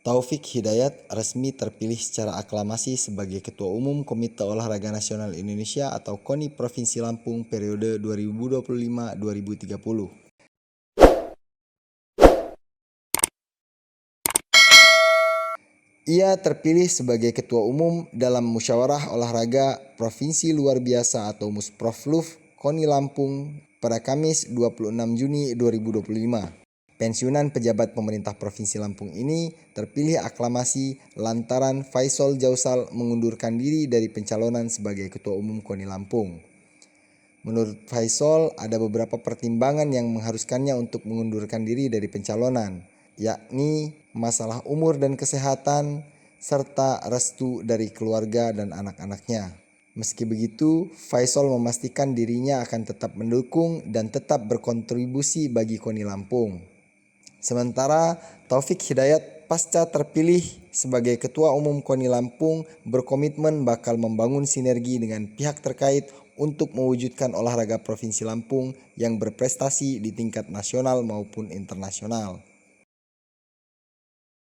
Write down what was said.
Taufik Hidayat resmi terpilih secara aklamasi sebagai Ketua Umum Komite Olahraga Nasional Indonesia atau KONI Provinsi Lampung periode 2025-2030. Ia terpilih sebagai Ketua Umum dalam Musyawarah Olahraga Provinsi Luar Biasa atau Musprofluf KONI Lampung pada Kamis 26 Juni 2025. Pensiunan pejabat pemerintah Provinsi Lampung ini terpilih aklamasi lantaran Faisal Jausal mengundurkan diri dari pencalonan sebagai Ketua Umum KONI Lampung. Menurut Faisal, ada beberapa pertimbangan yang mengharuskannya untuk mengundurkan diri dari pencalonan, yakni masalah umur dan kesehatan, serta restu dari keluarga dan anak-anaknya. Meski begitu, Faisal memastikan dirinya akan tetap mendukung dan tetap berkontribusi bagi KONI Lampung. Sementara Taufik Hidayat pasca terpilih sebagai Ketua Umum KONI Lampung berkomitmen bakal membangun sinergi dengan pihak terkait untuk mewujudkan olahraga Provinsi Lampung yang berprestasi di tingkat nasional maupun internasional.